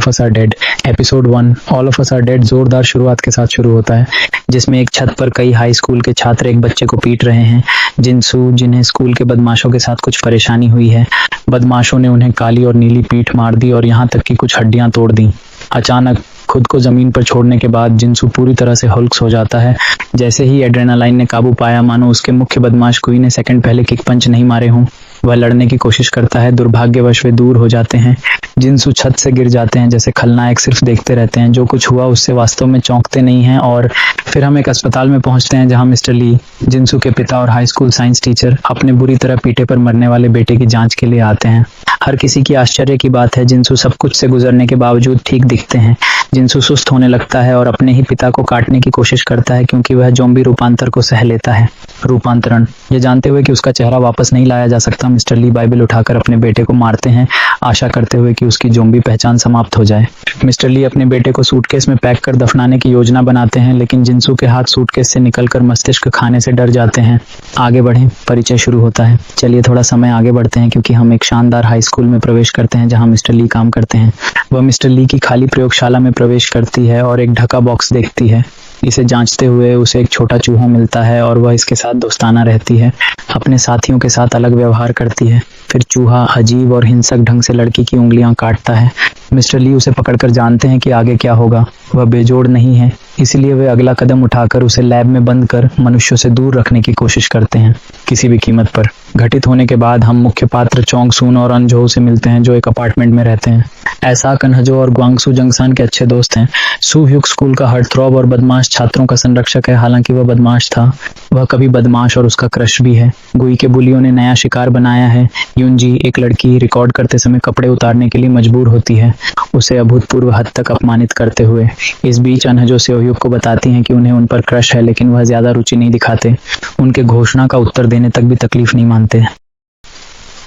Of us are dead. Episode 1 all of us are dead जोरदार शुरुआत के साथ शुरू होता है, जिसमें एक छत पर कई हाई स्कूल के छात्र एक बच्चे को पीट रहे हैं। जिनसू, जिन्हें स्कूल के बदमाशों के साथ कुछ परेशानी हुई है, बदमाशों ने उन्हें काली और नीली पीठ मार दी और यहाँ तक कि कुछ हड्डियां तोड़ दी। अचानक खुद को जमीन पर छोड़ने के बाद जिनसू पूरी तरह से हुल्क्स हो जाता है। जैसे ही एड्रेनालाइन ने काबू पाया, मानो उसके मुख्य बदमाश कोई ने सेकंड पहले किक पंच नहीं मारे हों। वह लड़ने की कोशिश करता है, दुर्भाग्यवश वे दूर हो जाते हैं। जिनसू छत से गिर जाते हैं जैसे खलनायक सिर्फ देखते रहते हैं। जो कुछ हुआ उससे वास्तव में चौंकते नहीं हैं। और फिर हम एक अस्पताल में पहुंचते हैं जहां मिस्टर ली, जिनसू के पिता और हाई स्कूल साइंस टीचर, अपने बुरी तरह पीटे पर मरने वाले बेटे की जांच के लिए आते हैं। हर किसी की आश्चर्य की बात है, जिनसू सब कुछ से गुजरने के बावजूद ठीक दिखते हैं। जिनसू सुस्त होने लगता है और अपने ही पिता को काटने की कोशिश करता है क्योंकि वह ज़ॉम्बी रूपांतर को सह लेता है। रूपांतरण, ये जानते हुए कि उसका चेहरा वापस नहीं लाया जा सकता, मिस्टर ली बाइबल उठाकर अपने बेटे को मारते हैं, आशा करते हुए कि उसकी ज़ॉम्बी पहचान समाप्त हो जाए। मिस्टर ली अपने बेटे को सूटकेस में पैक कर दफनाने की योजना बनाते हैं, लेकिन जिनसू के हाथ सूटकेस से निकलकर मस्तिष्क खाने से डर जाते हैं। आगे बढ़ें, परिचय शुरू होता है। चलिए थोड़ा समय आगे बढ़ते हैं क्योंकि हम एक शानदार हाई स्कूल में प्रवेश करते हैं जहां मिस्टर ली काम करते हैं। वह मिस्टर ली की खाली प्रयोगशाला में प्रवेश करती है और एक ढका बॉक्स देखती है। इसे जांचते हुए उसे एक छोटा चूहा मिलता है और वह इसके साथ दोस्ताना रहती है, अपने साथियों के साथ अलग व्यवहार करती है। फिर चूहा अजीब और हिंसक ढंग से लड़की की उंगलियां काटता है। मिस्टर ली उसे पकड़कर जानते हैं कि आगे क्या होगा। वह बेजोड़ नहीं है, इसलिए वे अगला कदम उठाकर उसे लैब में बंद कर मनुष्यों से दूर रखने की कोशिश करते हैं, किसी भी कीमत पर। घटित होने के बाद हम मुख्य पात्र चोंग सून और अनजो से मिलते हैं, जो एक अपार्टमेंट में रहते हैं। ऐसा कन्हजो और ग्वांगसू जंगसान के अच्छे दोस्त हैं। सू ह्यूक स्कूल का हार्टथ्रॉब और बदमाश छात्रों का संरक्षक है। हालांकि वह बदमाश था, वह कभी बदमाश और उसका क्रश भी है। गुई के बुलियों ने नया शिकार बनाया है। यूनजी, एक लड़की, रिकॉर्ड करते समय कपड़े उतारने के लिए मजबूर होती है, उसे अभूतपूर्व हद तक अपमानित करते हुए। इस बीच अनहजो सेओह्युक को बताती हैं कि उन्हें उन पर क्रश है, लेकिन वह ज्यादा रुचि नहीं दिखाते। उनके घोषणा का उत्तर देने तक भी तकलीफ नहीं मानते।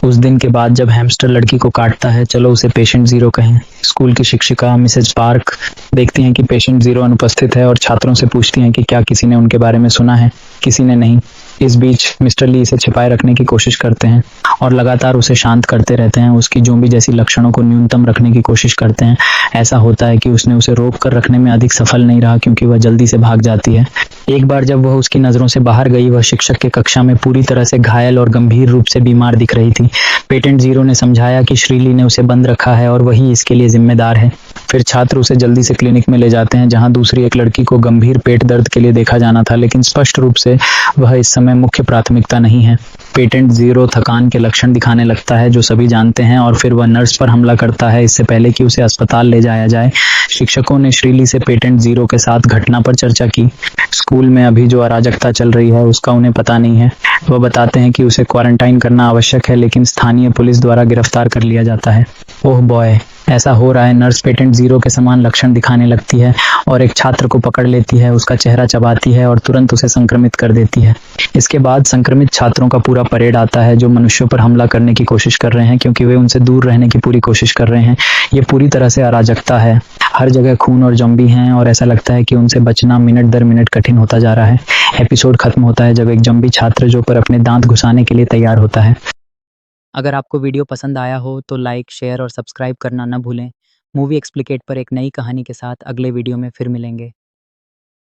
उस दिन के बाद जब हैमस्टर लड़की को काटता है, चलो उसे पेशेंट जीरो कहें, स्कूल की शिक्षिका मिसेज पार्क देखती हैं कि पेशेंट जीरो अनुपस्थित है और छात्रों से पूछती हैं कि क्या किसी ने उनके बारे में सुना है। किसी ने नहीं। इस बीच मिस्टर ली इसे छिपाए रखने की कोशिश करते हैं और लगातार उसे शांत करते रहते हैं। उसकी ज़ॉम्बी जैसी लक्षणों को न्यूनतम रखने की कोशिश करते हैं। ऐसा होता है कि उसने उसे रोक कर रखने में अधिक सफल नहीं रहा क्योंकि वह जल्दी से भाग जाती है। एक बार जब वह उसकी नज़रों से बाहर गई, वह शिक्षक के कक्षा में पूरी तरह से घायल और गंभीर रूप से बीमार दिख रही थी। पेटेंट जीरो ने समझाया कि श्रीली ने उसे बंद रखा है और वही इसके लिए जिम्मेदार है। फिर छात्र उसे जल्दी से क्लिनिक में ले जाते हैं जहां दूसरी एक लड़की को गंभीर पेट दर्द के लिए देखा जाना था, लेकिन स्पष्ट रूप से वह इस समय मुख्य प्राथमिकता नहीं है। पेटेंट जीरो थकान के लक्षण दिखाने लगता है, जो सभी जानते हैं, और फिर वह नर्स पर हमला करता है इससे पहले कि उसे अस्पताल ले जाया जाए। शिक्षकों ने श्रीली से पेटेंट जीरो के साथ घटना पर चर्चा की। स्कूल में अभी जो अराजकता चल रही है उसका उन्हें पता नहीं है। वह बताते हैं कि उसे क्वारंटाइन करना आवश्यक है, लेकिन स्थानीय पुलिस द्वारा गिरफ्तार कर लिया जाता है। ओह बॉय, ऐसा हो रहा है। नर्स पेटेंट जीरो के समान लक्षण दिखाने लगती है और एक छात्र को पकड़ लेती है, उसका चेहरा चबाती है और तुरंत उसे संक्रमित कर देती है। इसके बाद संक्रमित छात्रों का पूरा परेड आता है जो मनुष्यों पर हमला करने की कोशिश कर रहे हैं क्योंकि वे उनसे दूर रहने की पूरी कोशिश कर रहे हैं। ये पूरी तरह से अराजकता है। हर जगह खून और ज़ॉम्बी हैं और ऐसा लगता है कि उनसे बचना मिनट दर मिनट कठिन होता जा रहा है। एपिसोड खत्म होता है जब एक ज़ॉम्बी छात्र जो पर अपने दांत घुसाने के लिए तैयार होता है। अगर आपको वीडियो पसंद आया हो तो लाइक, शेयर और सब्सक्राइब करना न भूलें। मूवी एक्सप्लिकेट पर एक नई कहानी के साथ अगले वीडियो में फिर मिलेंगे।